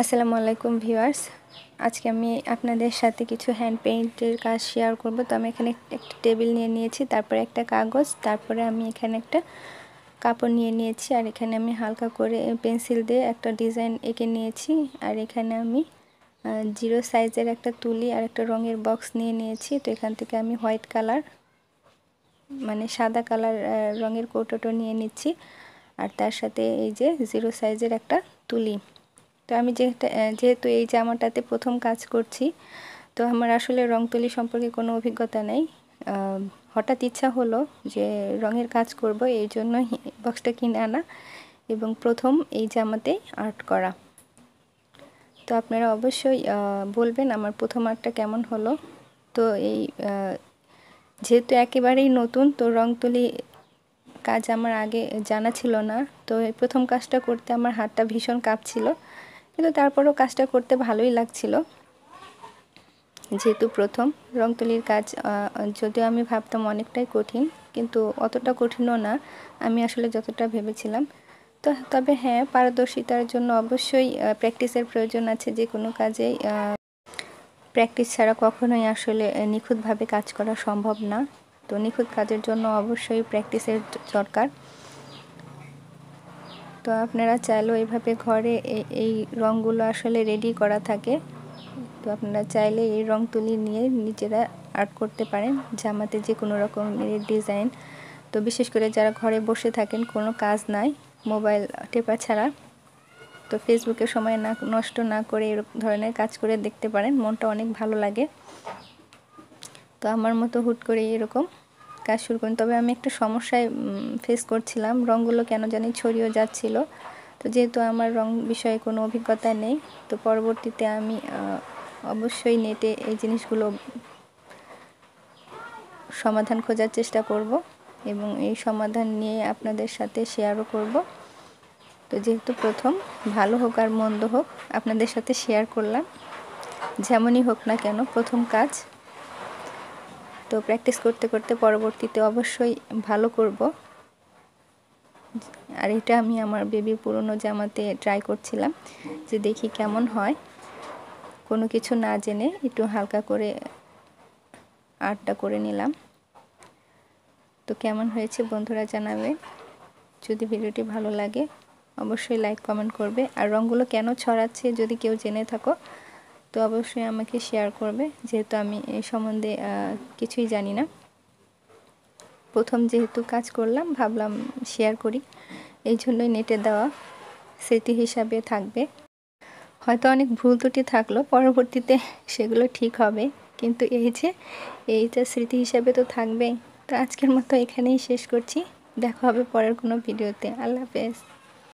আসসালামু আলাইকুম ভিউয়ার্স, আজকে আমি আপনাদের সাথে কিছু হ্যান্ড পেইন্টের কাজ শেয়ার করব। তো আমি এখানে একটা টেবিল নিয়ে নিয়েছি, তারপরে একটা কাগজ, তারপরে আমি এখানে একটা কাপড় নিয়ে নিয়েছি, আর এখানে আমি হালকা করে পেন্সিল দিয়ে একটা ডিজাইন এঁকে নিয়েছি। আর এখানে আমি 0 সাইজের একটা তুলি আর একটা রঙের বক্স নিয়ে নিয়েছি। তো এখান থেকে আমি হোয়াইট কালার মানে সাদা কালার রঙের কৌটোটা নিয়ে নিচ্ছি, আর তার সাথে এই যে 0 সাইজের একটা তুলি। তো আমি যেহেতু এই জামাটাতে প্রথম কাজ করছি, তো আমার আসলে রং তুলি সম্পর্কে কোনো অভিজ্ঞতা নেই। হঠাৎ ইচ্ছা হলো যে রঙের কাজ করব, এই জন্য বক্সটা কিনে আনা এবং প্রথম এই জামাতেই আর্ট করা। তো আপনারা অবশ্যই বলবেন আমার প্রথম আর্টটা কেমন হলো। তো এই যেহেতু একেবারেই নতুন, তো রং তুলি কাজ আমার আগে জানা ছিল না, তো এই প্রথম কাজটা করতে আমার হাতটা ভীষণ কাঁপছিল, কিন্তু তারপরেও কাজটা করতে ভালোই লাগছিল। যেহেতু প্রথম রং তুলির কাজ, যদিও আমি ভাবতাম অনেকটাই কঠিন, কিন্তু অতটা কঠিনও না আমি আসলে যতটা ভেবেছিলাম। তো তবে হ্যাঁ, পারদর্শিতার জন্য অবশ্যই প্র্যাকটিসের প্রয়োজন আছে। যে কোনো কাজেই প্র্যাকটিস ছাড়া কখনোই আসলে নিখুঁতভাবে কাজ করা সম্ভব না। তো নিখুঁত কাজের জন্য অবশ্যই প্র্যাকটিসের দরকার। তো আপনারা চাইলেও এইভাবে ঘরে এই রঙগুলো আসলে রেডি করা থাকে। তো আপনারা চাইলে এই রং তুলি নিয়ে নিজেরা আর্ট করতে পারেন জামাতে যে কোনো রকমের ডিজাইন। তো বিশেষ করে যারা ঘরে বসে থাকেন, কোনো কাজ নাই, মোবাইল টেপা ছাড়া, তো ফেসবুকে সময় নষ্ট না করে এরকম ধরনের কাজ করে দেখতে পারেন, মনটা অনেক ভালো লাগে। তো আমার মতো হুট করে এরকম কাজ শুরু করেন। তবে আমি একটা সমস্যায় ফেস করছিলাম, রঙগুলো কেন জানি ছড়িয়ে যাচ্ছিল। তো যেহেতু আমার রং বিষয়ে কোনো অভিজ্ঞতা নেই, তো পরবর্তীতে আমি অবশ্যই নেটে এই জিনিসগুলো সমাধান খোঁজার চেষ্টা করব এবং এই সমাধান নিয়ে আপনাদের সাথে শেয়ারও করব। তো যেহেতু প্রথম, ভালো হোক আর মন্দ হোক, আপনাদের সাথে শেয়ার করলাম। যেমনই হোক না কেন, প্রথম কাজ, তো প্র্যাকটিস করতে করতে পরবর্তীতে অবশ্যই ভালো করব। আর এটা আমি আমার বেবির পুরনো জামাতে ট্রাই করছিলাম যে দেখি কেমন হয়, কোনো কিছু না জেনে একটু হালকা করে আর্টটা করে নিলাম। তো কেমন হয়েছে বন্ধুরা জানাবে। যদি ভিডিওটি ভালো লাগে অবশ্যই লাইক কমেন্ট করবে। আর রঙগুলো কেন ছড়াচ্ছে যদি কেউ জেনে থাকো, তো অবশ্যই আমাকে শেয়ার করবে, যেহেতু আমি এই সম্বন্ধে কিছুই জানি না। প্রথম যেহেতু কাজ করলাম, ভাবলাম শেয়ার করি, এই জন্যই নেটে দেওয়া স্মৃতি হিসাবে থাকবে। হয়তো অনেক ভুল ত্রুটি থাকলো, পরবর্তীতে সেগুলো ঠিক হবে, কিন্তু এইটা স্মৃতি হিসাবে তো থাকবেই। তো আজকের মতো এখানেই শেষ করছি, দেখা হবে পরের কোনো ভিডিওতে। আল্লাহ হাফেজ।